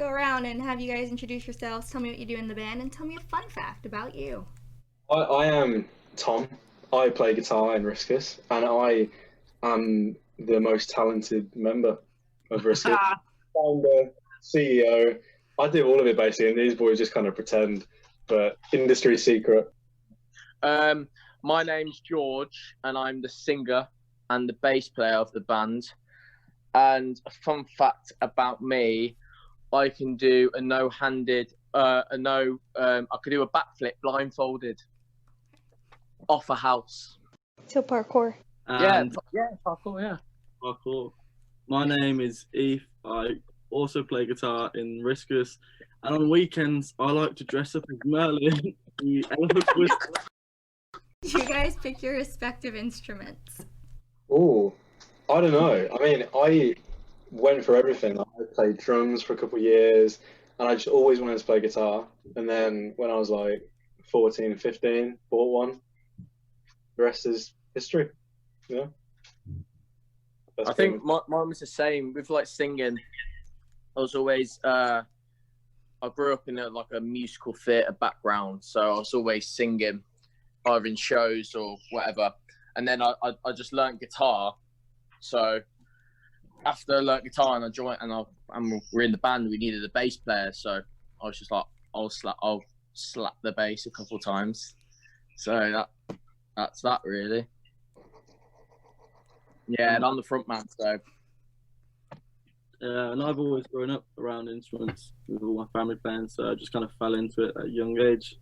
go around and have you guys introduce yourselves, tell me what you do in the band, and tell me a fun fact about you. I am Tom. I play guitar in Riscas, and I am the most talented member of Riscas. Founder, CEO. I do all of it basically, and these boys just kind of pretend, but industry secret. My name's George, and I'm the singer and the bass player of the band. And a fun fact about me, I can do a no-handed, I could do a backflip blindfolded off a house. So parkour. And Yeah, parkour, yeah. parkour. My name is Eve. I also play guitar in Riscas, and on weekends I like to dress up as Merlin, the elephant whisperer. You guys pick your respective instruments. Oh, I don't know. I mean, I went for everything. I played drums for a couple of years, and I just always wanted to play guitar. And then when I was like 14, 15, bought one. The rest is history. Yeah. I think mine was the same with like singing. I was always I grew up in a musical theatre background, so I was always singing, either in shows or whatever. And then I just learnt guitar. So after I learnt guitar and I joined, and we're in the band, we needed a bass player. So I was just like, I'll slap the bass a couple of times. So that's that really. Yeah, and I'm the front man, so. And I've always grown up around instruments with all my family playing, so I just kind of fell into it at a young age.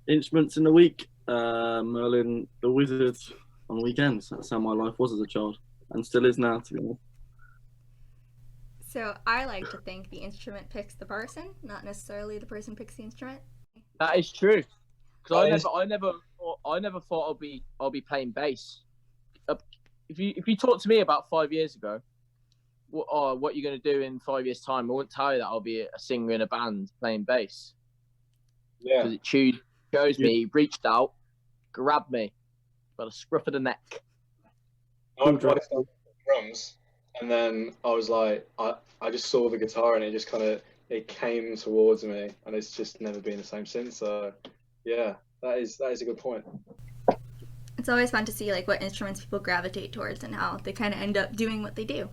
Instruments in the week, Merlin the Wizard on weekends. That's how my life was as a child, and still is now, to be honest. So I like to think the instrument picks the person, not necessarily the person picks the instrument. That is true. Because I never thought I'll be playing bass. If you talk to me about 5 years ago, what are you going to do in 5 years' time? I wouldn't tell you that I'll be a singer in a band playing bass. Yeah. Because it shows me, reached out, grabbed me by the scruff of the neck. I tried drums, and then I was like, I just saw the guitar, and it just it came towards me, and it's just never been the same since. So, yeah, that is a good point. It's always fun to see like what instruments people gravitate towards and how they kind of end up doing what they do.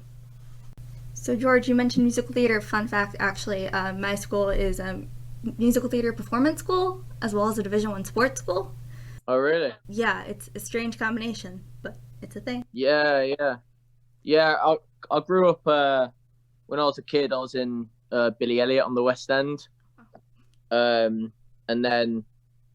So George, you mentioned musical theater. Fun fact, actually, my school is a musical theater performance school as well as a Division I sports school. Oh, really? Yeah, it's a strange combination, but it's a thing. Yeah. I grew up when I was a kid. I was in Billy Elliot on the West End, and then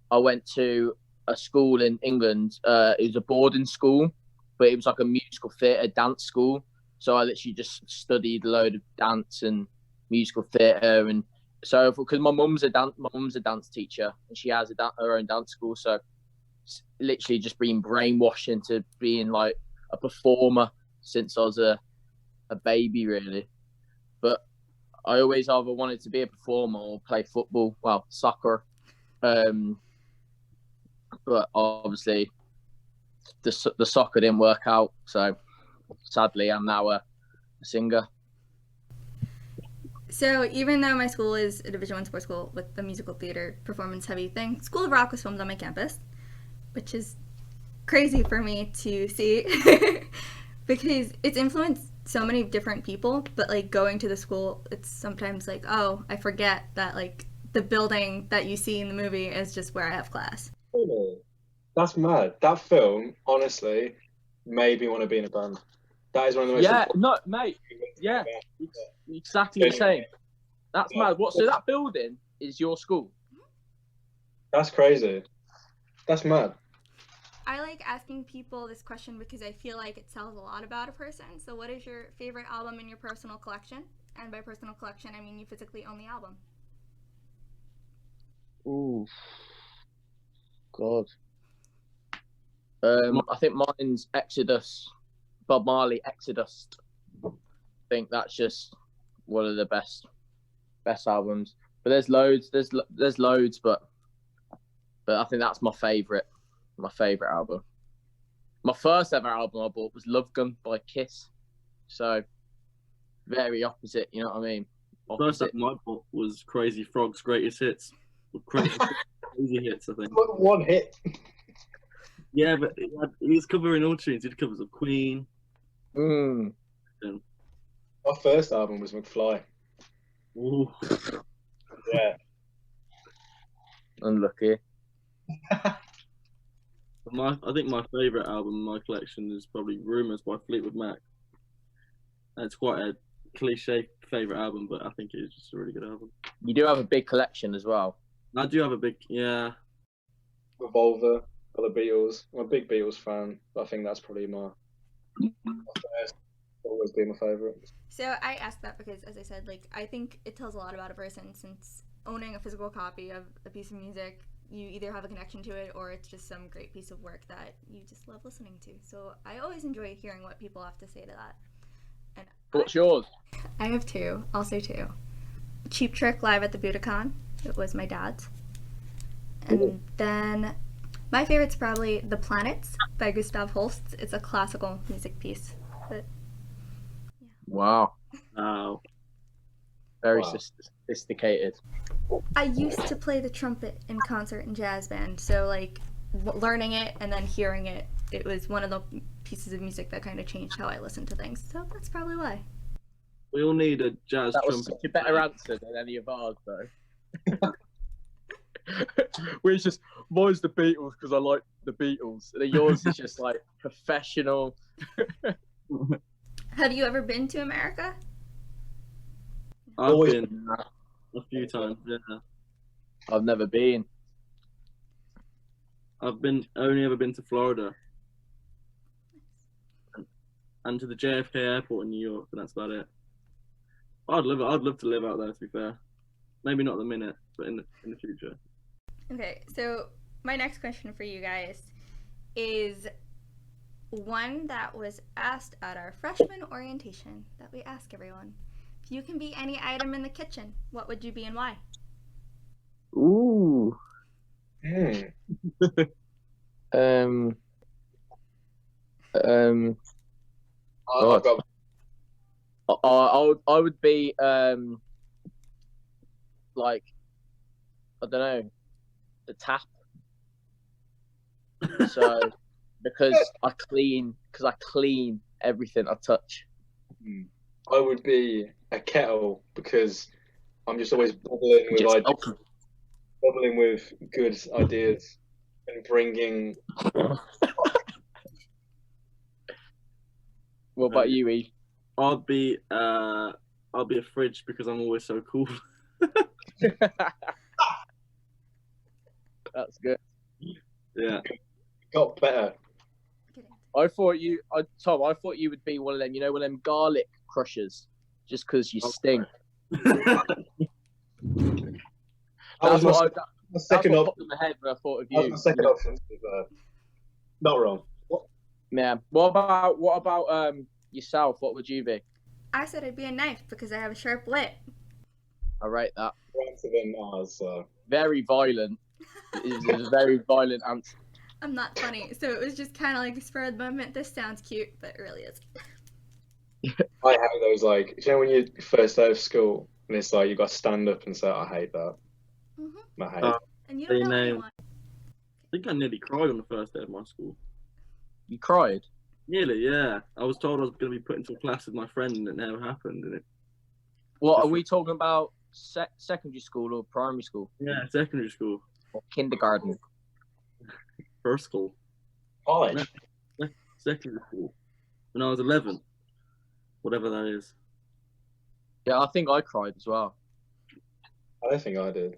I went to a school in England. It was a boarding school, but it was like a musical theatre dance school. So I literally just studied a load of dance and musical theatre, and so because my mum's a dance teacher and she has her own dance school, so it's literally just been brainwashed into being like a performer since I was a baby, really. But I always either wanted to be a performer or play football, well, soccer. But obviously the soccer didn't work out, so sadly I'm now a singer. So even though my school is a Division I sports school with the musical theater performance heavy thing, School of Rock was filmed on my campus, which is crazy for me to see because it's influenced so many different people, but like going to the school, it's sometimes like, oh, I forget that like the building that you see in the movie is just where I have class. Really? That's mad. That film, honestly, made me want to be in a band. That is one of the most important mate. Yeah, things. exactly the same. That's mad. What? So that building is your school? That's crazy. That's mad. I like asking people this question because I feel like it tells a lot about a person. So what is your favorite album in your personal collection? And by personal collection, I mean you physically own the album. Ooh, God. I think mine's Exodus, Bob Marley, Exodus. I think that's just one of the best albums. But there's loads, but I think that's my favourite album. My first ever album I bought was Love Gun by Kiss. So very opposite, you know what I mean? First opposite. album I bought was Crazy Frog's Greatest Hits. Crazy Hits, I think. One hit. Yeah, but he was covering all tunes. He did covers of Queen. Mm. My first album was McFly. Ooh. Yeah. Unlucky. I think my favourite album in my collection is probably Rumours by Fleetwood Mac. It's quite a cliche favourite album, but I think it is just a really good album. You do have a big collection as well. I do have a big, yeah. Revolver by the Beatles. I'm a big Beatles fan. I think that's probably my first. Always be my favourite. So I asked that because, as I said, like, I think it tells a lot about a person, since owning a physical copy of a piece of music, you either have a connection to it or it's just some great piece of work that you just love listening to. So I always enjoy hearing what people have to say to that. And What's yours? I have two, also two. Cheap Trick live at the Budokan. It was my dad's. And then my favorite's probably The Planets by Gustav Holst. It's a classical music piece. But Wow. Wow. Very Wow. sophisticated. I used to play the trumpet in concert and jazz band, so like learning it and then hearing it, it was one of the pieces of music that kind of changed how I listen to things. So that's probably why. We all need a jazz That was trumpet. such a better answer than any of ours, though. We're just, mine's the Beatles because I like the Beatles. And then yours is just like professional. Have you ever been to America? I've Always been a few times, yeah. I've never been. I've only ever been to Florida. And to the JFK airport in New York, and that's about it. I'd love to live out there, to be fair. Maybe not at the minute, but in the future. Okay, so my next question for you guys is one that was asked at our freshman orientation that we ask everyone. If you can be any item in the kitchen, what would you be and why? Ooh. Hmm. I've got I would be like, I don't know, the tap. So because I clean everything I touch. I would be a kettle because I'm just always bubbling with Just ideas, bubbling with good ideas and bringing. What about you, Eve? I'll be a fridge because I'm always so cool. That's good. Yeah. Got better. Kidding. Tom, I thought you would be one of them, one of them garlic crushers, just because you stink. That That's was my, what my second that's what option. popped in my head when I thought of That was you. my second option. Not wrong. Yeah. What about yourself? What would you be? I said I'd be a knife because I have a sharp wit. I rate that. Answer than ours. So. Very violent. It was a very violent answer. I'm not funny, so it was just kind of like a spur of the moment. This sounds cute, but it really is. I have those like, when you first day of school and it's like you got to stand up and say, I hate that. Mm-hmm. I hate Oh. it. And you don't know They know. anyone. I think I nearly cried on the first day of my school. You cried? Nearly, yeah. I was told I was going to be put into a class with my friend, and it never happened. And What are we talking about? Secondary school or primary school? yeah, secondary school, Or kindergarten? first school, College. secondary school. When I was 11, whatever that is. Yeah, I think I cried as well. I don't think I did.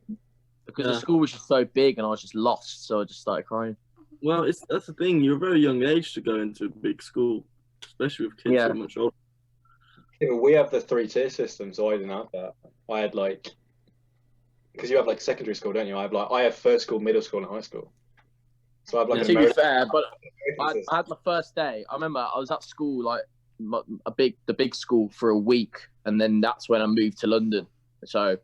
Because Yeah. the school was just so big and I was just lost, so I just started crying. Well, that's the thing. You're a very young age to go into a big school, especially with kids Yeah. so much older. Yeah, we have the 3-tier system, so I didn't have that. I had because you have secondary school, don't you? I have first school, middle school, and high school. So I have To an be American fair, but system. I had my first day. I remember I was at school, the big school for a week, and then that's when I moved to London. So,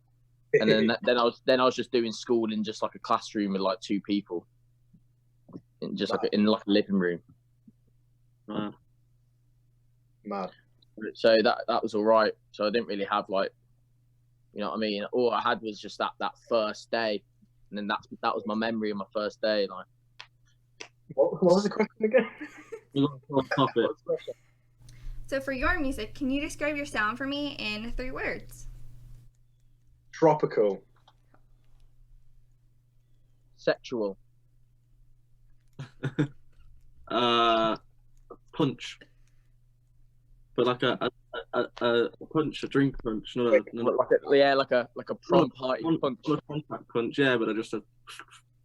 and then I was just doing school in just a classroom with 2 people, in just in a living room. Mad. So that was all right. So I didn't really have You know what I mean? All I had was just that first day, and then that was my memory of my first day. Like, what was the question again? On topic. So for your music, can you describe your sound for me in 3 words? Tropical. sexual. Punch. But like a punch, a drink punch, not a like a prom party punch. Not a contact punch, yeah, but just a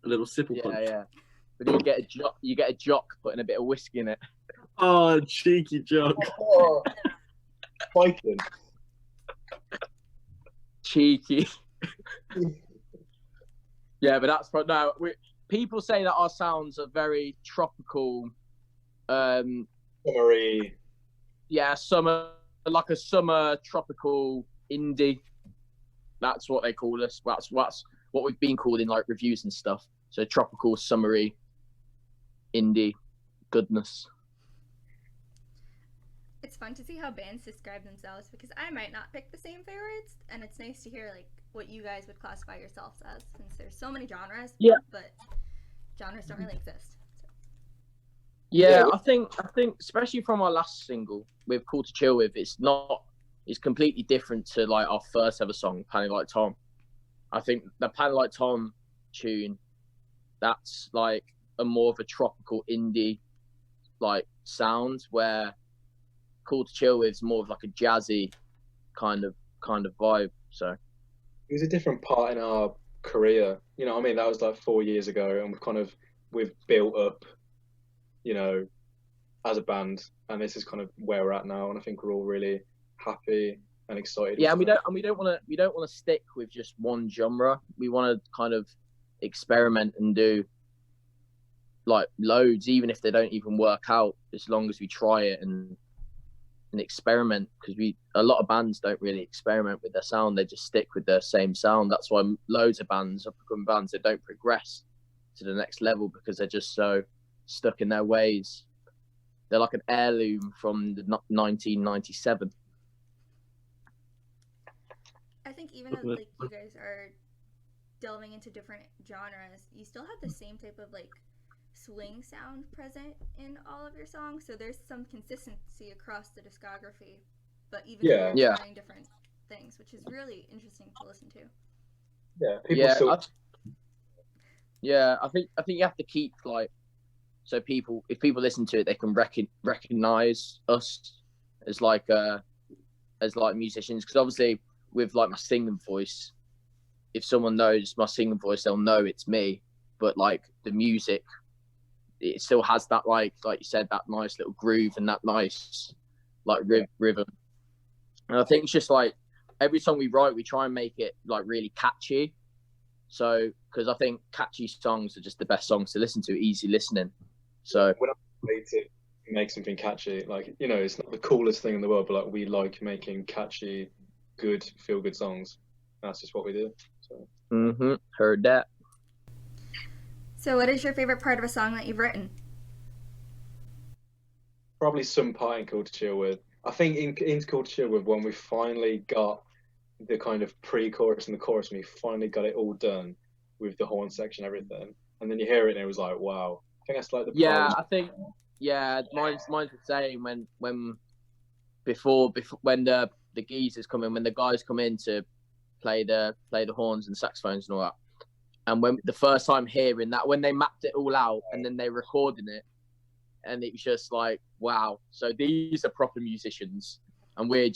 little sipple punch. Yeah. But you get a jock putting a bit of whiskey in it. Oh, cheeky jock. Oh, fighting. Cheeky. Yeah, but that's no. People say that our sounds are very tropical. Summery. Yeah, like a summer tropical indie. That's what they call us. That's what we've been called in like reviews and stuff. So tropical, summery, indie goodness. It's fun to see how bands describe themselves because I might not pick the same favorites, and it's nice to hear like what you guys would classify yourselves as, since there's so many genres. Yeah. But genres don't really exist. So. Yeah, I think especially from our last single with Cool to Chill With, it's completely different to like our first ever song, Panic Like Tom. I think the Panic Like Tom tune, that's like a more of a tropical indie like sound, where Cool to Chill With is more of like a jazzy kind of vibe. So it was a different part in our career. You know what I mean? That was like 4 years ago, and we've built up, you know, as a band, and this is kind of where we're at now, and I think we're all really happy and excited. Yeah, and we don't want to stick with just one genre. We want to kind of experiment and do like loads, even if they don't even work out, as long as we try it and experiment, because a lot of bands don't really experiment with their sound. They just stick with their same sound. That's why loads of bands, up-and-coming bands, they don't progress to the next level because they're just so stuck in their ways. They're like an heirloom from 1997. I think even though like you guys are delving into different genres, you still have the same type of like swing sound present in all of your songs, so there's some consistency across the discography, but even though you're trying different things, which is really interesting to listen to. I think you have to keep like, so if people listen to it, they can recognize us as like musicians, because obviously with like my singing voice, if someone knows my singing voice, they'll know it's me, but like the music, it still has that like you said, that nice little groove and that nice like rhythm. And I think it's just like every song we write, we try and make it like really catchy. So because I think catchy songs are just the best songs to listen to, easy listening. So when I play to make something catchy, like, you know, it's not the coolest thing in the world, but like we like making catchy, good, feel good songs. That's just what we do. So. Heard that. So what is your favorite part of a song that you've written? Probably some part in Cool to Chill With. I think in Cool to Chill With, when we finally got the kind of pre-chorus and the chorus, and we finally got it all done with the horn section, everything, and then you hear it and it was like, wow. I think that's like the mine's the same. When the geezers come in, when the guys come in to play the horns and saxophones and all that. And when the first time hearing that, when they mapped it all out and then they recorded it, and it was just like, wow. So these are proper musicians, and we're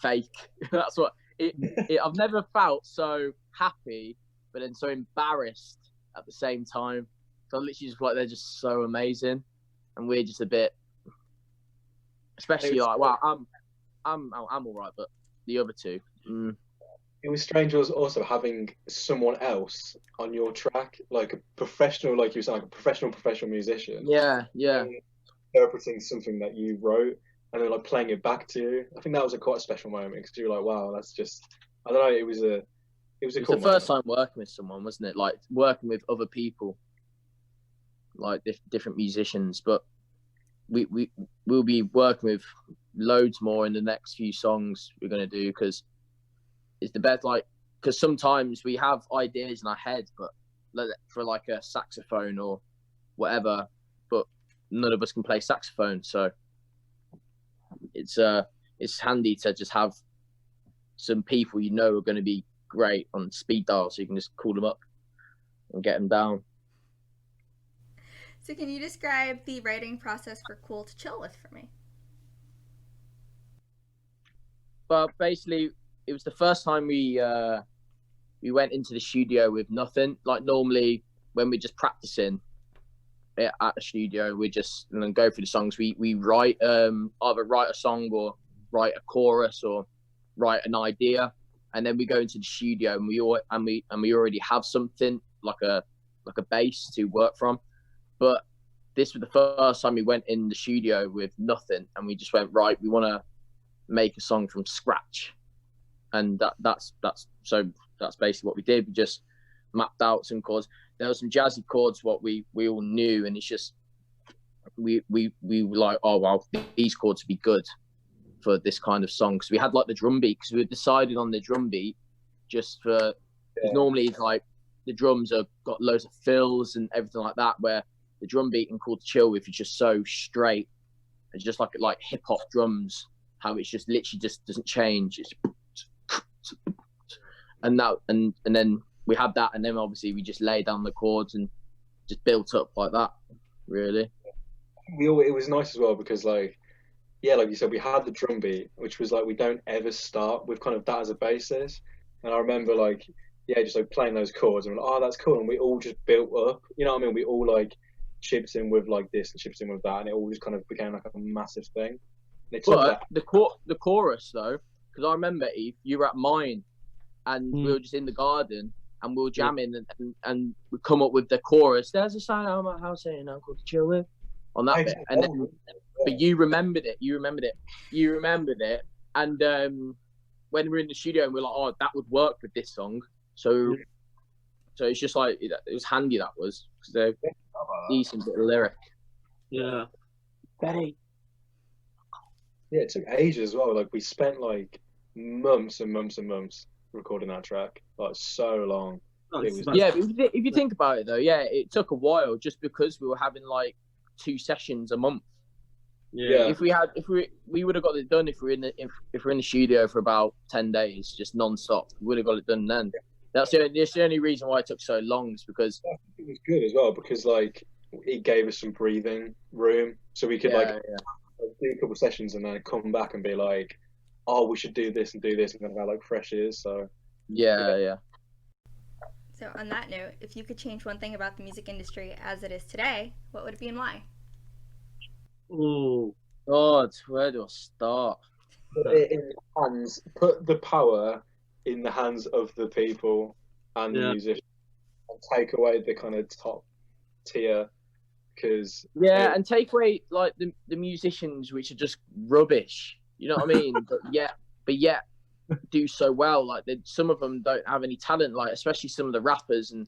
fake. That's what I've never felt so happy, but then so embarrassed at the same time. So I literally just feel like they're just so amazing, and we're just a bit, especially like, wow, I'm all right, but the other two. It was strange also having someone else on your track, like a professional, like you said, like a professional musician. Yeah. Interpreting something that you wrote and then like playing it back to you. I think that was quite a special moment, because you were like, wow, that's just, I don't know, it was cool the first time working with someone, wasn't it? Like working with other people, like different musicians, but we'll be working with loads more in the next few songs we're going to do, because is the best. Like, because sometimes we have ideas in our head, but for like a saxophone or whatever, but none of us can play saxophone, so it's handy to just have some people you know are going to be great on speed dial, so you can just call them up and get them down. So can you describe the writing process for Cool to Chill With for me? But basically, it was the first time we went into the studio with nothing. Like, normally when we're just practicing at the studio, we just and then go through the songs. We write either write a song or write a chorus or write an idea, and then we go into the studio and we already have something like a base to work from. But this was the first time we went in the studio with nothing, and we just went, right, we want to make a song from scratch, and that's basically what we did. We just mapped out some chords. There were some jazzy chords what we all knew, and it's just we were like, oh wow, these chords would be good for this kind of song. Because we had like the drum beat, because we had decided on the drum beat just for, because normally it's like the drums have got loads of fills and everything like that, where the drum beat in Cool to Chill With is just so straight. It's just like hip hop drums, how it's just literally just doesn't change. It's and then we had that, and then obviously we just laid down the chords and just built up like that, really. It was nice as well because, like you said, we had the drum beat, which was like, we don't ever start with kind of that as a basis. And I remember just like playing those chords and we're like, oh, that's cool. And we all just built up, you know what I mean? We all like chips in with like this and chips in with that, and it all just kind of became like a massive thing. But the chorus though, because I remember, Eve, you were at mine and we were just in the garden and we were jamming and we come up with the chorus. There's a sign out of my house saying I'm Cool to Chill With on that bit. And then, but you remembered it. And when we were in the studio and we were like, oh, that would work with this song. So it's just like, it was handy, that was, because they're decent bit of lyric. Yeah. Betty. Yeah, it took ages as well. Like, we spent like months and months and months recording that track, like so long. Yeah, but if you think about it though, yeah, it took a while just because we were having like 2 sessions a month. Yeah. If we would have got it done if we're in the studio for about 10 days, just non-stop, we would have got it done then. That's the only reason why it took so long, is because it was good as well, because like it gave us some breathing room, so we could do a couple of sessions and then come back and be like, oh, we should do this and do this, and then have like fresh ears. So yeah. So on that note, if you could change one thing about the music industry as it is today, what would it be and why? Oh God, where do I start? Put the power in the hands of the people and the musicians, and take away the kind of top tier, because and take away like the musicians, which are just rubbish. You know what I mean? but yet do so well. Like, some of them don't have any talent. Like, especially some of the rappers and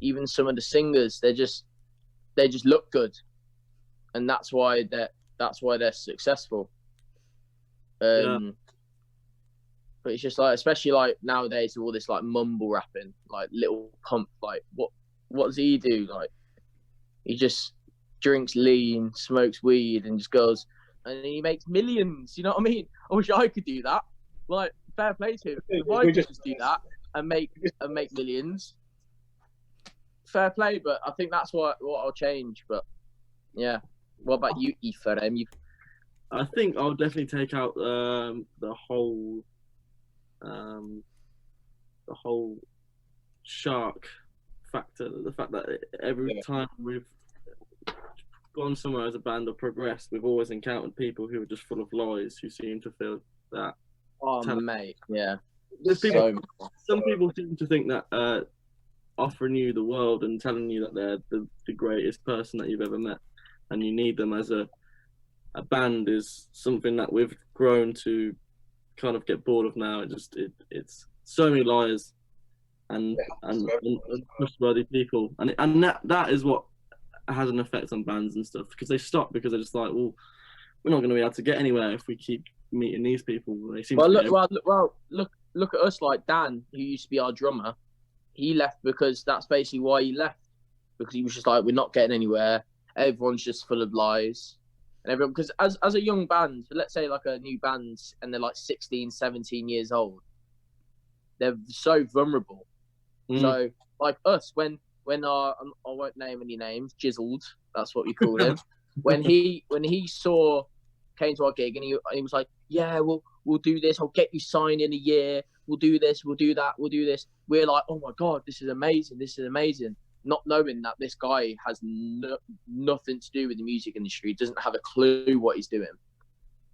even some of the singers. They just look good, and that's why they're successful. But it's just like, especially like nowadays, all this like mumble rapping, like Lil Pump. Like, what does he do? Like, he just drinks lean, smokes weed, and just goes, and he makes millions. You know what I mean? I wish I could do that. Like, fair play to him. If I could just do that and make millions, fair play. But I think that's what I'll change. But yeah, what about you, Ephraim? I think I'll definitely take out the whole shark factor. The fact that every time we've gone somewhere as a band or progressed, we've always encountered people who are just full of lies, who seem to feel that. Oh, mate, yeah. Some people seem to think that offering you the world and telling you that they're the greatest person that you've ever met, and you need them as a band, is something that we've grown to kind of get bored of now. It's so many liars and trustworthy people, and that is what has an effect on bands and stuff, because they stop because they're just like, well, we're not going to be able to get anywhere if we keep meeting these people. They seem look look at us, like Dan, who used to be our drummer. He left because that's basically why he left, because he was just like, we're not getting anywhere. Everyone's just full of lies. And everyone, because as a young band, let's say like a new band, and they're like 16, 17 years old, they're so vulnerable. So like us, when our, I won't name any names, Jizzled, that's what we call him. when he came to our gig, and he was like, yeah, we'll do this. I'll get you signed in a year. We'll do this. We'll do that. We'll do this. We're like, oh my God, this is amazing. This is amazing. Not knowing that this guy has nothing to do with the music industry, doesn't have a clue what he's doing.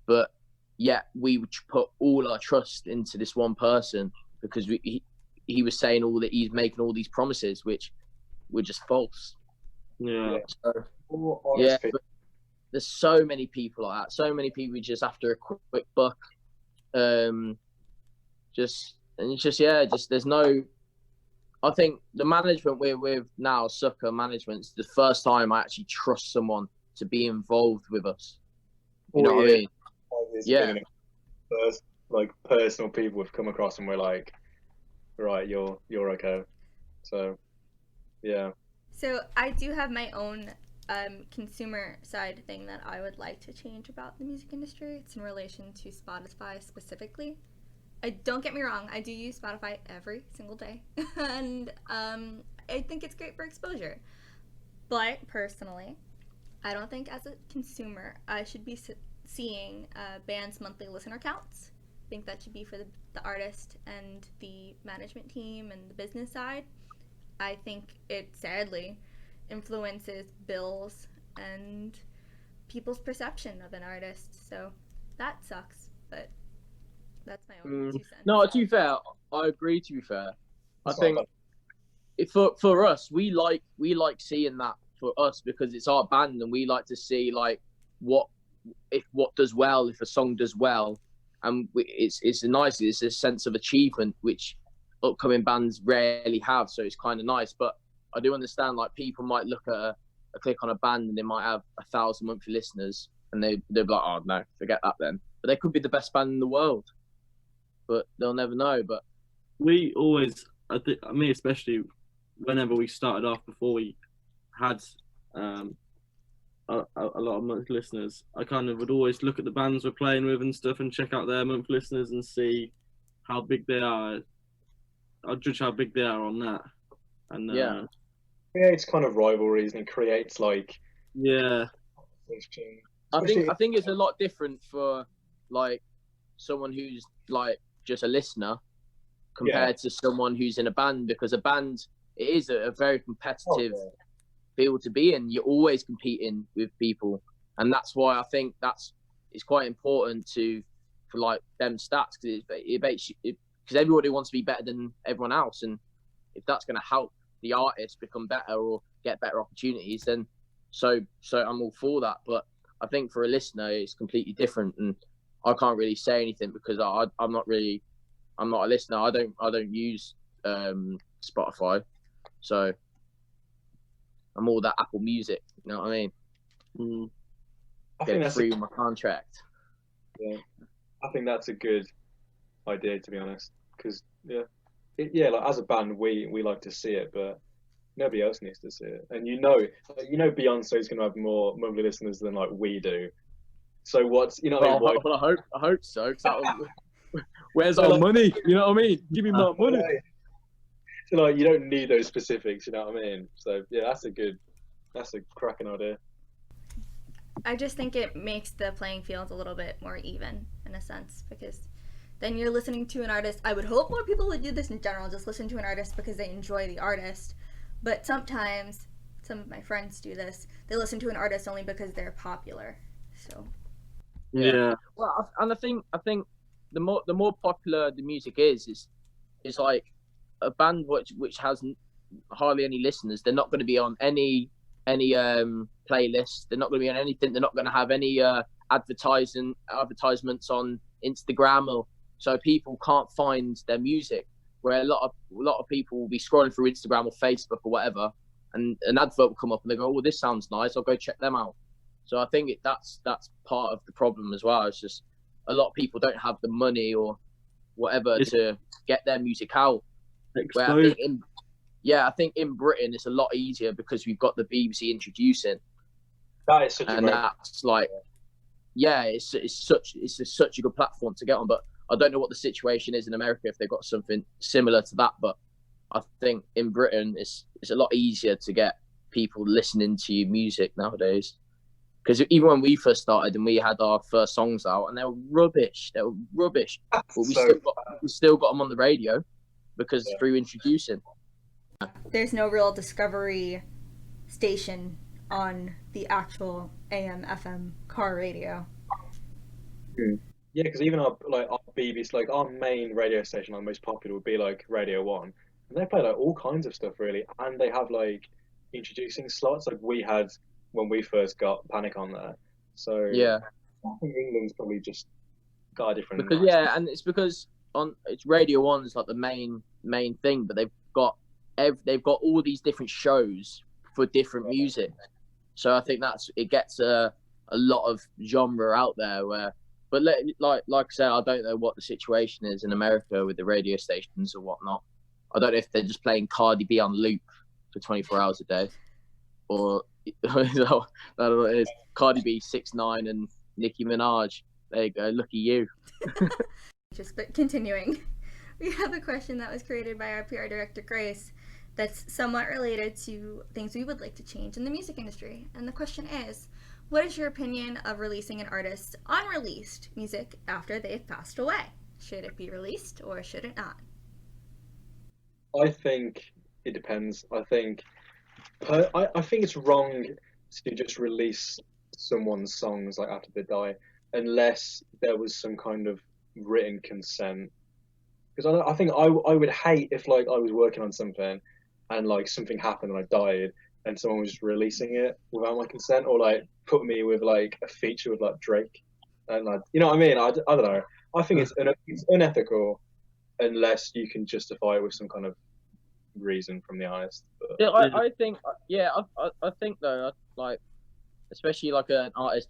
But yeah, we would put all our trust into this one person, because he was saying all that, he's making all these promises, which were just false. Yeah. So, yeah, but there's so many people like that. So many people just after a quick buck. There's no. I think the management we're with now, Sucker Management's the first time I actually trust someone to be involved with us. You know what I mean? Yeah. First, like, personal people we've come across, and we're like, right, you're okay. So, yeah. So I do have my own consumer side thing that I would like to change about the music industry. It's in relation to Spotify specifically. Don't get me wrong, I do use Spotify every single day, and I think it's great for exposure. But personally, I don't think as a consumer I should be seeing bands' monthly listener counts. I think that should be for the artist and the management team and the business side. I think it sadly influences bills and people's perception of an artist. So that sucks, but that's my own 2 cents. No, to be fair, I agree. To be fair, I think for us, we like seeing that for us, because it's our band, and we like to see like what does well, if a song does well, and it's a sense of achievement which upcoming bands rarely have. So it's kind of nice. But I do understand, like, people might look at a click on a band and they might have 1,000 monthly listeners, and they're like, oh no, forget that then. But they could be the best band in the world, but they'll never know. But we always, me especially, whenever we started off, before we had a lot of monthly listeners, I kind of would always look at the bands we're playing with and stuff, and check out their monthly listeners and see how big they are. I'll judge how big they are on that. And yeah, it's kind of rivalries, and it creates like I think it's a lot different for like someone who's like just a listener compared to someone who's in a band, because a band, it is a very competitive field to be in. You're always competing with people, and that's why I think it's quite important for like them stats, because it makes you, because everybody wants to be better than everyone else, and if that's going to help the artist become better or get better opportunities, then so I'm all for that. But I think for a listener, it's completely different, and I can't really say anything because I'm not a listener. I don't use Spotify, so I'm all that Apple Music. You know what I mean? I think that's free with my contract. Yeah, I think that's a good idea, to be honest, because like as a band, we like to see it, but nobody else needs to see it. And Beyonce's going to have more monthly listeners than like we do. So what's I hope so. Where's our money? You know what I mean? Give me my money. So like you don't need those specifics. You know what I mean? So yeah, that's a cracking idea. I just think it makes the playing field a little bit more even in a sense, because then you're listening to an artist. I would hope more people would do this in general, just listen to an artist because they enjoy the artist. But sometimes, some of my friends do this, they listen to an artist only because they're popular. So yeah. Well, and I think the more popular the music is like a band which has hardly any listeners. They're not going to be on any playlist. They're not going to be on anything. They're not going to have any advertisements on Instagram, or so people can't find their music. Where a lot of people will be scrolling through Instagram or Facebook or whatever, and an advert will come up and they go, "Oh, this sounds nice. I'll go check them out." So I think that's part of the problem as well. It's just a lot of people don't have the money or whatever to get their music out. Where I think in Britain it's a lot easier because we've got the BBC introducing. That is such a and great. That's like, yeah, it's such a good platform to get on. But I don't know what the situation is in America if they've got something similar to that. But I think in Britain it's a lot easier to get people listening to your music nowadays. Because even when we first started and we had our first songs out, and they were rubbish, but we still got them on the radio because through introducing. There's no real discovery station on the actual AM FM car radio. Yeah, because even our BBC, like our main radio station, our most popular would be like Radio 1, and they play like all kinds of stuff really, and they have like introducing slots like we had when we first got Panic on there. So yeah, I think England's probably just got a different. Because and it's because it's Radio 1 is like the main thing, but they've got all these different shows for different music. So I think it gets a lot of genre out there where. But like I said, I don't know what the situation is in America with the radio stations or whatnot. I don't know if they're just playing Cardi B on loop for 24 hours a day, or I don't know what it is. Cardi B, 6ix9ine, and Nicki Minaj. There you go. Look at you. But continuing, we have a question that was created by our PR director Grace that's somewhat related to things we would like to change in the music industry. And the question is, what is your opinion of releasing an artist's unreleased music after they've passed away? Should it be released or should it not? I think it depends. I think it's wrong to just release someone's songs like after they die, unless there was some kind of written consent. Because I think I would hate if like I was working on something and like something happened and I died and someone was just releasing it without my consent, or like put me with like a feature with like Drake, and like, you know what I mean? I don't know. I think it's unethical unless you can justify it with some kind of reason from the artist. But... Yeah, I think though, like especially like an artist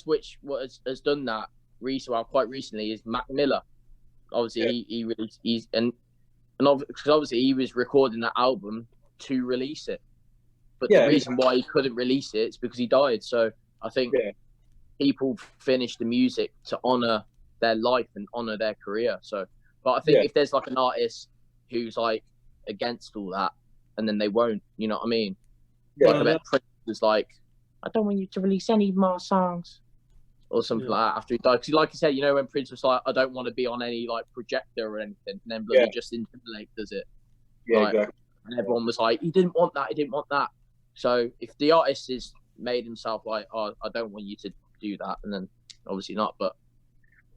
which has done that quite recently is Mac Miller. Obviously, he's obviously he was recording that album to release it. But the reason why he couldn't release it is because he died. So I think people finish the music to honour their life and honour their career. So, but I think if there's like an artist who's like against all that, and then they won't, you know what I mean? Yeah, like I bet Prince was like, I don't want you to release any more songs, or something like that after he died. Because like you said, you know, when Prince was like, I don't want to be on any like projector or anything, and then bloody Justin Timberlake does it. Yeah, like, exactly. And everyone was like, he didn't want that. So if the artist has made himself like, oh, I don't want you to do that, and then obviously not. But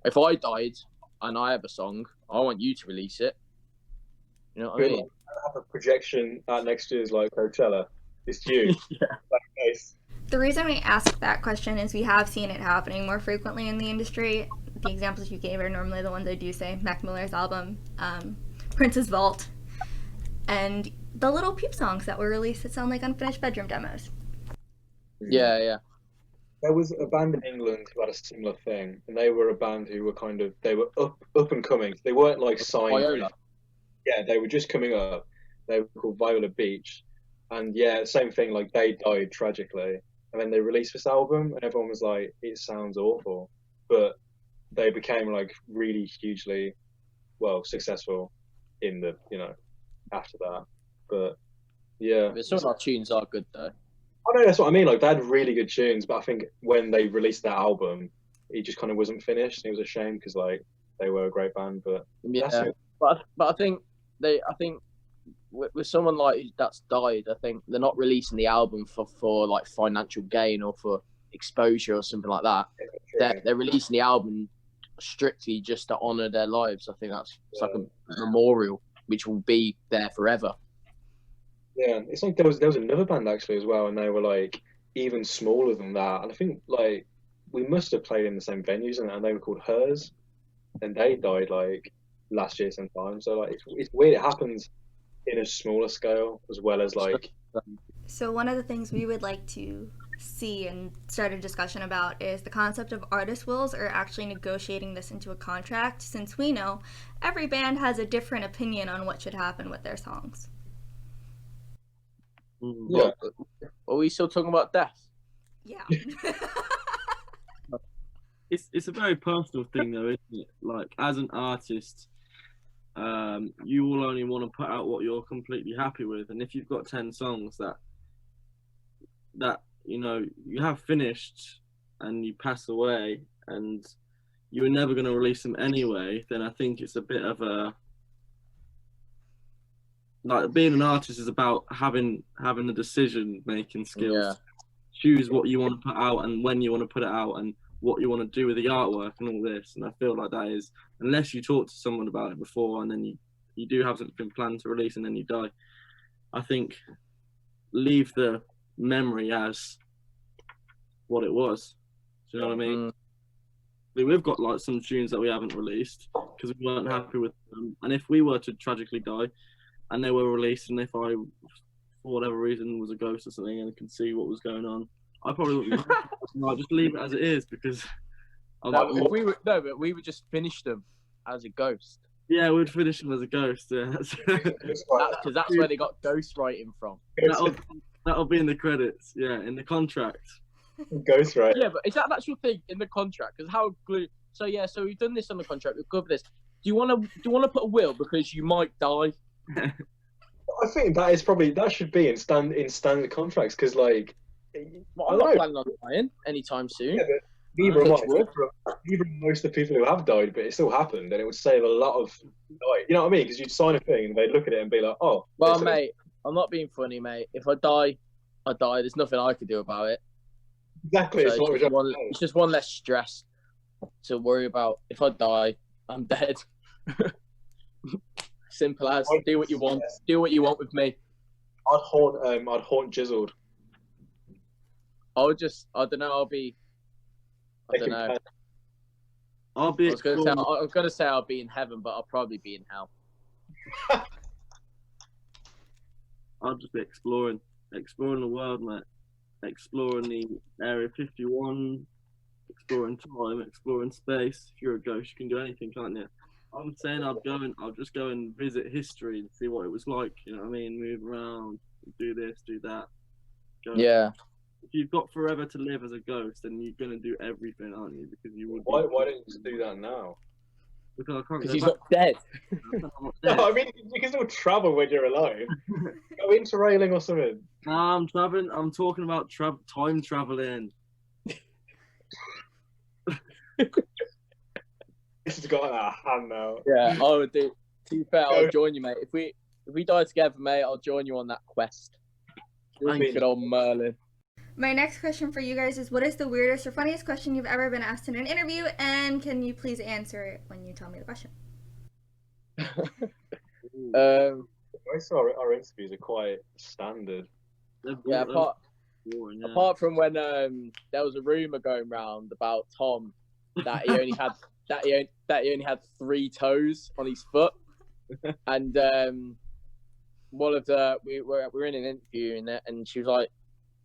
if I died and I have a song, I want you to release it. You know what I mean? I have a projection at next year's like Coachella. It's you. Nice. The reason we ask that question is we have seen it happening more frequently in the industry. The examples you gave are normally the ones I do say. Mac Miller's album, Prince's Vault, and the little peep songs that were released that sound like unfinished bedroom demos. Yeah. There was a band in England who had a similar thing, and they were a band who were they were up and coming. They weren't like signed. Viola. Yeah, they were just coming up. They were called Viola Beach, and same thing. Like they died tragically, and then they released this album, and everyone was like, "It sounds awful," but they became like really hugely, successful in the after that. But some of our tunes are good though. I know, that's what I mean. Like they had really good tunes, but I think when they released that album, it just kind of wasn't finished. And it was a shame because like they were a great band, but but I think with someone like that's died, I think they're not releasing the album for like financial gain or for exposure or something like that. They're releasing the album strictly just to honour their lives. I think it's like a memorial which will be there forever. Yeah, it's like there was another band actually as well, and they were like even smaller than that. And I think like we must have played in the same venues, and they were called Hers, and they died like last year sometime. So like it's weird. It happens in a smaller scale as well as like. So one of the things we would like to see and start a discussion about is the concept of artist wills, or actually negotiating this into a contract, since we know every band has a different opinion on what should happen with their songs. Yeah. Are we still talking about death? Yeah. It's a very personal thing though, isn't it? Like, as an artist, you will only want to put out what you're completely happy with, and if you've got 10 songs that you know you have finished and you pass away and you were never going to release them anyway, then I think it's a bit of a, like, being an artist is about having the decision making skills. Yeah. Choose what you want to put out and when you want to put it out and what you want to do with the artwork and all this. And I feel like that is, unless you talk to someone about it before and then you do have something planned to release and then you die, I think leave the memory as what it was. Do you know what I mean? We've got like some tunes that we haven't released because we weren't happy with them, and if we were to tragically die and they were released, and if I for whatever reason was a ghost or something and could see what was going on, I probably wouldn't. I'd just leave it as it is because but we would just finish them as a ghost. Yeah, we'd finish them as a ghost. Yeah, because that's where they got ghost writing from. That'll be in the credits. Yeah, in the contract. Ghost right. Yeah, but is that actual thing in the contract? Because how glue? So we've done this on the contract. We've covered this. Do you want to put a will because you might die? I think that should be in standard contracts because, like, well, I'm not planning on dying anytime soon. Yeah, but neither am most of the people who have died, but it still happened, and it would save a lot of, like, you know what I mean? Because you'd sign a thing and they'd look at it and be like, "Oh." Well, mate, I'm not being funny, mate. If I die, I die. There's nothing I can do about it. Exactly. So it's just one less stress to worry about. If I die, I'm dead. Simple as. Do what you want. Do what you want with me. I'd haunt Jizzled. I don't know. I don't know. I was gonna say I'll be in heaven, but I'll probably be in hell. I'll just be exploring the world, mate. Exploring the Area 51, exploring time, exploring space. If you're a ghost, you can do anything, can't you? I'm saying I'll just go and visit history and see what it was like. You know what I mean? Move around, do this, do that. Yeah. If you've got forever to live as a ghost, then you're gonna do everything, aren't you? Because you would. Why don't you just do that now? Because I can't. Because he's not dead. No, I mean, you can still travel when you're alive. Go interrailing or something. No, I'm traveling. I'm talking about time traveling. This has got out of hand now. Yeah, I would do. To be fair, I'll join you, mate. If we die together, mate, I'll join you on that quest. Good old Merlin. My next question for you guys is, what is the weirdest or funniest question you've ever been asked in an interview, and can you please answer it when you tell me the question? Most of our interviews are quite standard. Yeah, apart from when there was a rumor going around about Tom that he only had that he only had 3 toes on his foot, and one of the we were in an interview in it, and she was like.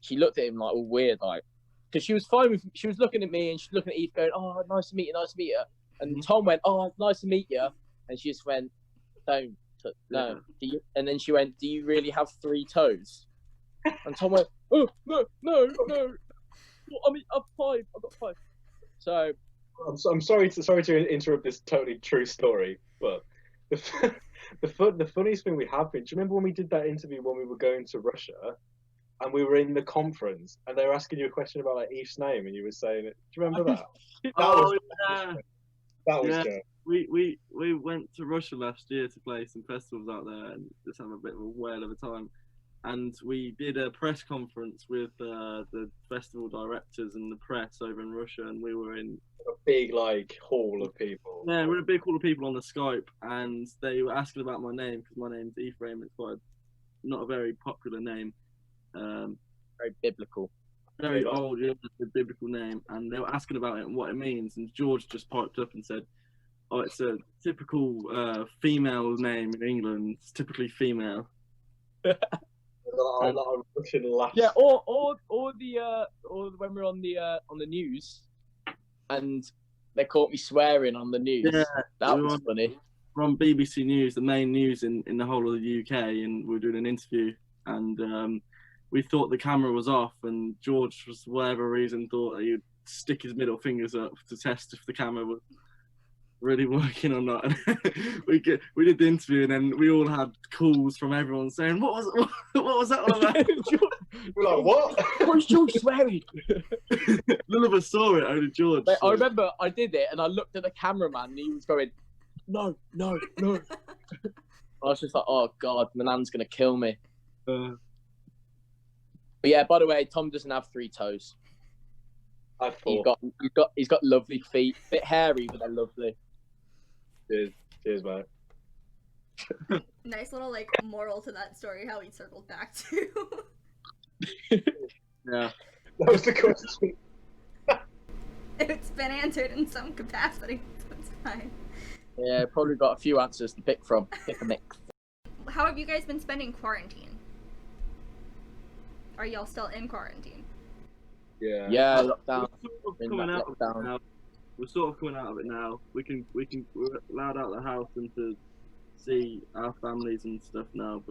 She looked at him like all weird, like, because she was fine with. She was looking at me and she's looking at Eve, going, "Oh, nice to meet you, nice to meet you." And Tom went, "Oh, nice to meet you," and she just went, "Don't, no." Do you? And then she went, "Do you really have 3 toes?" And Tom went, "Oh, no. I mean, I've 5. I've got 5." So, I'm sorry to interrupt this totally true story, but the funniest thing we have been. Do you remember when we did that interview when we were going to Russia? And we were in the conference, and they were asking you a question about like Eve's name, and you were saying it. Do you remember that? That was good. We went to Russia last year to play some festivals out there and just have a bit of a whale of a time. And we did a press conference with the festival directors and the press over in Russia, and we were in a big like hall of people. Yeah, we're in a big hall of people on the Skype, and they were asking about my name because my name's Ephraim. It's quite not a very popular name. Very biblical. Very old, yeah, the biblical name, and they were asking about it and what it means, and George just piped up and said, "Oh, it's a typical female name in England. It's typically female." Like a Russian laugh. Yeah, or when we're on the news, and they caught me swearing on the news. Yeah, that we was were funny. We're on BBC News, the main news in the whole of the UK, and we were doing an interview, and we thought the camera was off, and George, for whatever reason, thought that he'd stick his middle fingers up to test if the camera was really working or not. we did the interview, and then we all had calls from everyone saying, "What was that all about?" We're like, "What? What's George swearing?" None of us saw it, only George. But I remember I did it, and I looked at the cameraman, and he was going, "No." I was just like, "Oh God, my nan's gonna kill me." But yeah, by the way, Tom doesn't have 3 toes. I thought. He's got lovely feet, bit hairy, but they're lovely. Cheers, mate. Nice little moral to that story. How he circled back to. Yeah, That was the question. It's been answered in some capacity, so it's fine. Yeah, probably got a few answers to pick from. Pick a mix. How have you guys been spending quarantine? Are y'all still in quarantine? Yeah. Yeah, lockdown. We're sort of coming out of it now. We're allowed out of the house and to see our families and stuff now,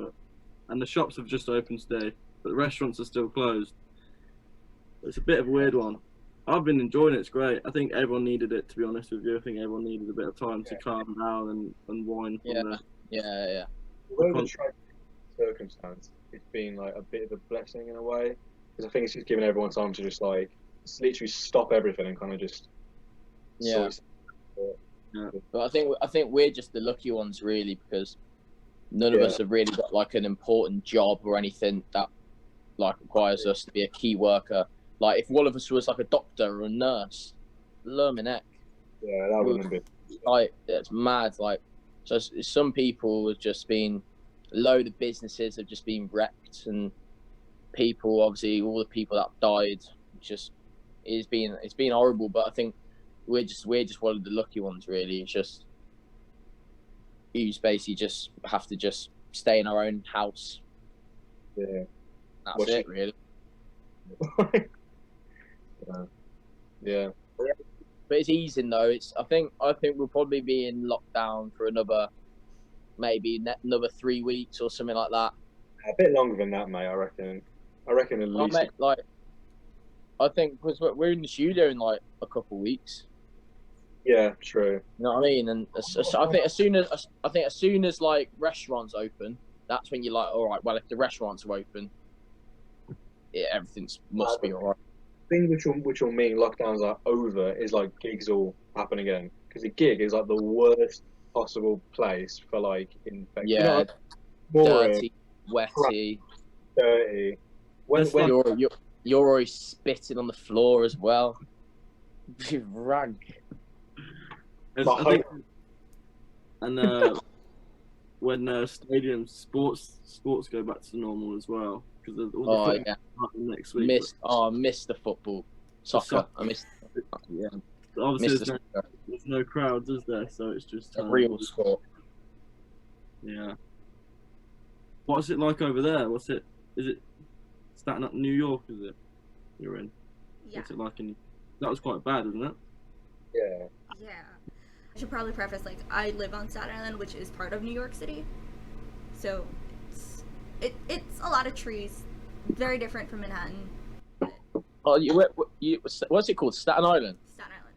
and the shops have just opened today, but the restaurants are still closed. It's a bit of a weird one. I've been enjoying it. It's great. I think everyone needed it, to be honest with you. I think everyone needed a bit of time to calm down and unwind from Yeah. Although the tragic circumstance, it's been like a bit of a blessing in a way, because I think it's just giving everyone time to just literally stop everything and kind of just. Yeah. But I think we're just the lucky ones, really, because none of us have really got an important job or anything that requires us to be a key worker. If one of us was a doctor or a nurse, lummin' heck. Yeah, that wouldn't be. It's mad. So some people have just been, a load of businesses have just been wrecked, and people, obviously, all the people that died, it's been horrible. But I think we're just one of the lucky ones, really. It's just you basically just have to just stay in our own house. Yeah, that's it, really. Yeah. But it's easing though. I think we'll probably be in lockdown for another 3 weeks or something like that. A bit longer than that, mate. I reckon at least. Mate, I think because we're in the studio in a couple of weeks. Yeah, true. You know what I mean? And I think as soon as restaurants open, that's when you're all right. Well, if the restaurants are open, everything must be all right. Thing which will mean lockdowns are over is gigs all happen again, because a gig is the worst possible place for infection. Yeah, dirty, wetty, dirty. When you're always spitting on the floor as well. Rank. And when stadiums, sports go back to normal as well, because all the next week. I missed the football, soccer. I missed. Yeah, obviously there's no crowds, is there? So it's just a real sport. Yeah. What's it like over there? Is it Staten Island, New York? Is it you're in? Yeah. What's it like in? That was quite bad, isn't it? Yeah. Yeah. I should probably preface, I live on Staten Island, which is part of New York City. So it's a lot of trees. Very different from Manhattan. Oh, what's it called? Staten Island? Staten Island.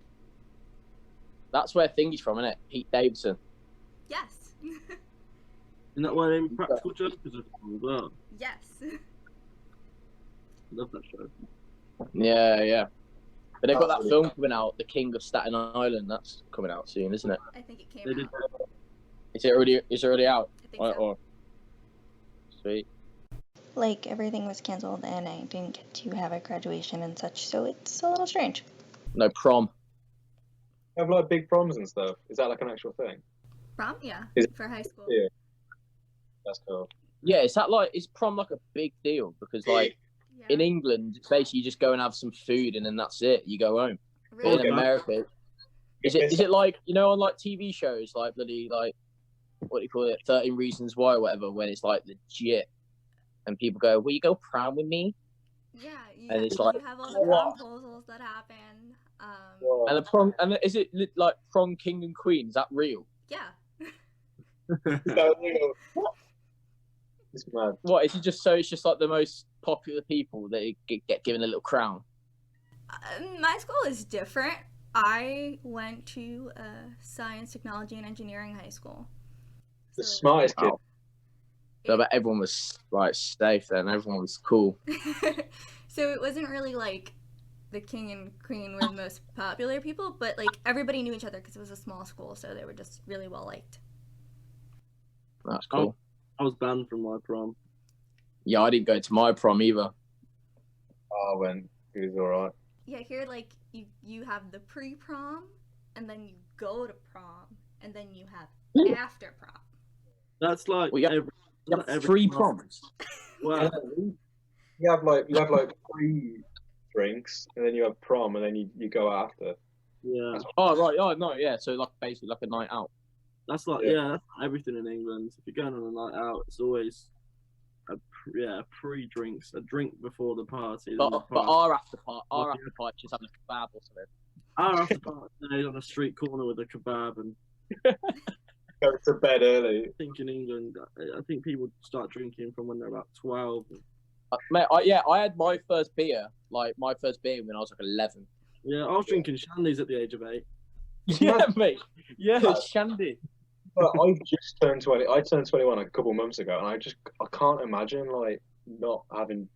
That's where Thingy's from, isn't it? Pete Davidson. Yes. Isn't that where Practical Jokers are from as well? Yes. I love that show. Yeah. But they've got that film coming out, The King of Staten Island. That's coming out soon, isn't it? I think it came out. Is it already out? I think so. Sweet. Everything was cancelled and I didn't get to have a graduation and such, so it's a little strange. No prom. Have big proms and stuff. Is that an actual thing? Prom, yeah, for high school. Yeah, that's cool. Yeah, is prom a big deal? Because in England, it's basically you just go and have some food and then that's it. You go home. Really? But in America, is it on TV shows bloody what do you call it, 13 Reasons Why or whatever, when it's legit and people go, "Will you go prom with me?" Yeah, And it's you like, have all the what? proposals that happen. And the prom, and is it like prom king and queen? Is that real? Yeah. It's mad. What is it? Just so it's just like the most popular people that get given a little crown. My school is different. I went to science, technology, and engineering high school. The smartest kid. Oh. So but everyone was like safe then. Everyone was cool. So it wasn't really like the king and queen were the most popular people, but like everybody knew each other because it was a small school, so they were just really well liked. That's cool. I was banned from my prom. Yeah, I didn't go to my prom either. I went. It was alright. Yeah, here like you have the pre-prom, and then you go to prom, and then you have after prom. That's like you have 3 proms. Wow. You have like 3 drinks, and then you have prom, and then you go after. Yeah. Oh right. Oh no. Yeah. So like basically like a night out. That's like that's everything in England. If you're going on a night out, it's always pre-drinks, a drink before the party. But our after party just having a kebab or something. Our after party is on a street corner with a kebab and go to bed early. I think in England, I think people start drinking from when they're about 12. Mate, I had my first beer when I was like 11. Yeah, I was drinking shandies at the age of 8. Yeah, mate. Yeah, shandy. But I've just turned 20. I turned 21 a couple months ago, and I can't imagine like not having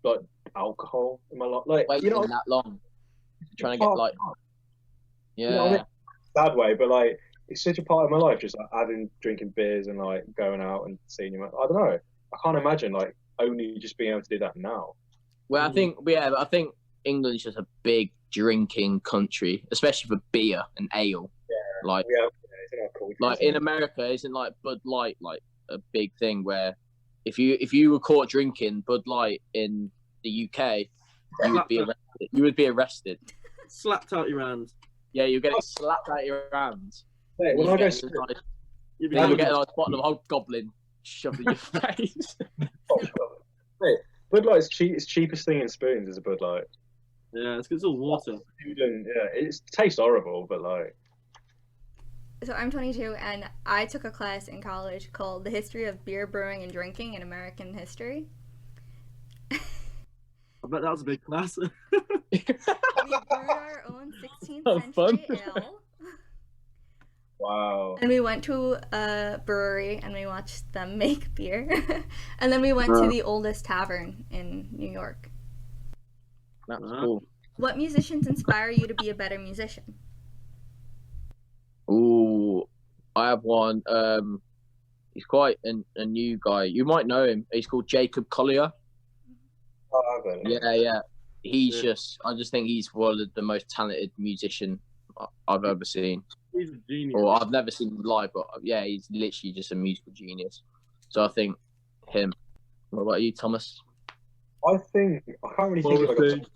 like alcohol in my life. Like waiting that long, trying to get like you know, in a sad way, but like it's such a part of my life, just like drinking beers and like going out and seeing you. I don't know. I can't imagine like only just being able to do that now. Well, I think England's just a big drinking country, especially for beer and ale. Yeah, like like in America, isn't like Bud Light like a big thing where if you were caught drinking Bud Light in the UK, you would be arrested. Slapped out your hands. Yeah, you get slapped out your hands. Hey, when I go, you get a nice bottle of hobgoblin shoved in your face. Hey, Bud Light's cheapest thing in spoons is a Bud Light. Yeah, it's all water. Yeah, it tastes horrible, but like. So I'm 22, and I took a class in college called The History of Beer Brewing and Drinking in American History. I bet that was a big class. We brewed our own 16th century ale. Wow. And we went to a brewery and we watched them make beer. And then we went to the oldest tavern in New York. That was cool. What musicians inspire you to be a better musician? Ooh, I have one. He's quite a new guy. You might know him. He's called Jacob Collier. Oh, I've heard of him. Yeah. I just think he's one of the most talented musician I've ever seen. He's a genius. Or I've never seen him live, but yeah, he's literally just a musical genius. So I think him. What about you, Thomas? I can't really think of like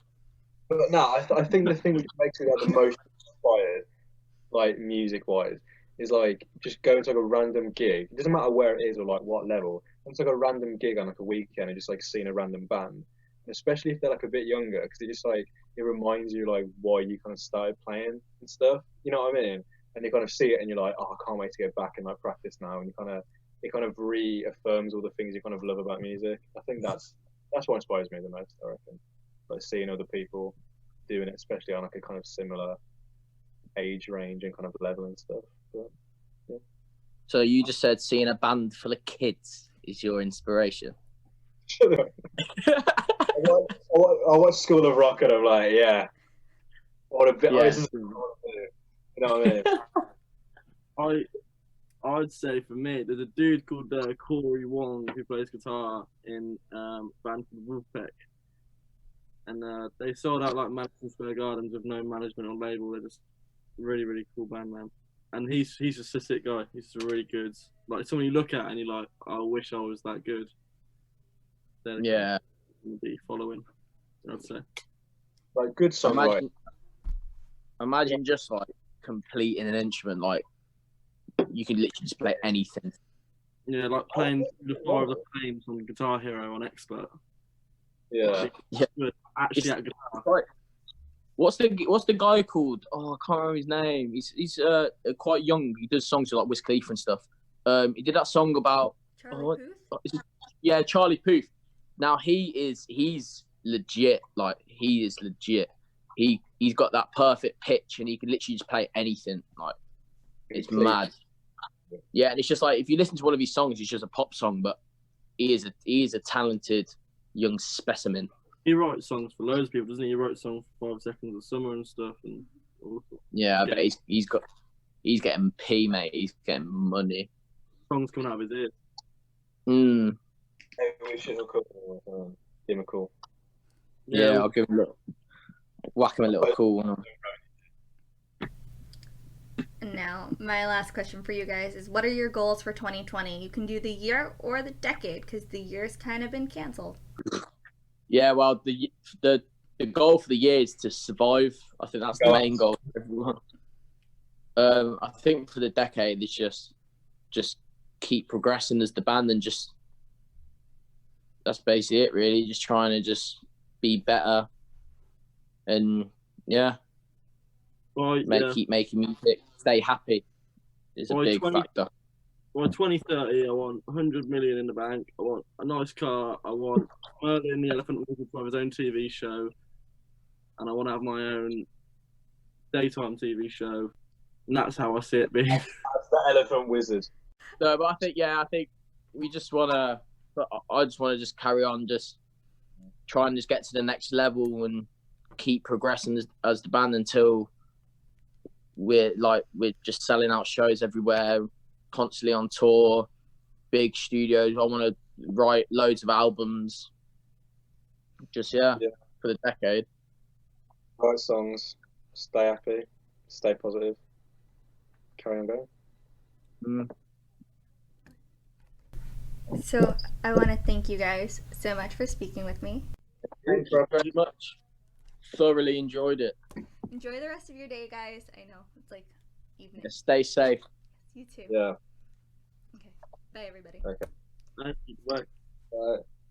but no, I think the thing which makes me like the most inspired, like music wise, is like just going to like a random gig. It doesn't matter where it is or like what level. It's like a random gig on like a weekend and just like seeing a random band, and especially if they're like a bit younger, because it just like it reminds you like why you kind of started playing and stuff. You know what I mean? And you kind of see it and you're like, oh, I can't wait to get back and like practice now. And it kind of reaffirms all the things you kind of love about music. I think that's what inspires me the most. I reckon, like seeing other people doing it, especially on like a kind of similar age range and kind of level and stuff. But, yeah. So you just said seeing a band full of kids is your inspiration. I watch School of Rock and I'm like, yeah, what a bit. Yeah. This is, you know what I mean? I'd say for me, there's a dude called Corey Wong who plays guitar in a band called Wolfpack, and they sold out like Madison Square Gardens with no management or label. They're just really, really cool band, man. And he's just a sick guy. He's just really good. Like someone you look at and you're like, I wish I was that good. They're Yeah. Be following, I'd say. Like good songwriting. Imagine just like completing an instrument, like you could literally just play anything. Yeah, like playing the Fire of the Flames on Guitar Hero on Expert. Yeah. Yeah. Good. Actually, at guitar. Right. What's the guy called? Oh, I can't remember his name. He's quite young. He does songs with like Wiz Khalifa and stuff. He did that song about Charlie Puth? yeah, Charlie Puth. Now he's legit. Like he is legit. He's got that perfect pitch and he can literally just play anything. Like it's mad. Yeah, and it's just like if you listen to one of his songs, it's just a pop song, but he is a talented young specimen. He writes songs for loads of people, doesn't he? He wrote songs for 5 Seconds of Summer and stuff. And Yeah, I bet he's getting P, mate. He's getting money. songs coming out of his ears. Mm. Maybe we should hook up and give him a call. Yeah, I'll give him a little whack him a little cool one. And now, my last question for you guys is, what are your goals for 2020? You can do the year or the decade, because the year's kind of been canceled. Yeah, well, the goal for the year is to survive. I think that's the main goal for everyone. I think for the decade, it's just keep progressing as the band and just that's basically it, really. Just trying to just be better and keep making music. Stay happy is a big factor. By 2030, I want 100 million in the bank. I want a nice car. I want Merlin the Elephant Wizard to have his own TV show, and I want to have my own daytime TV show. And that's how I see it being. That's the Elephant Wizard. No, but I think we just want to. I just want to just carry on, just try and just get to the next level and keep progressing as the band until we're just selling out shows everywhere, constantly on tour, big studios. I want to write loads of albums. Just for the decade. Write songs. Stay happy. Stay positive. Carry on going. Mm. So, I want to thank you guys so much for speaking with me. Thank you very much. Thoroughly enjoyed it. Enjoy the rest of your day, guys. I know it's like evening. Stay safe. You too. Yeah. Okay. Bye, everybody. Okay. Bye. Bye.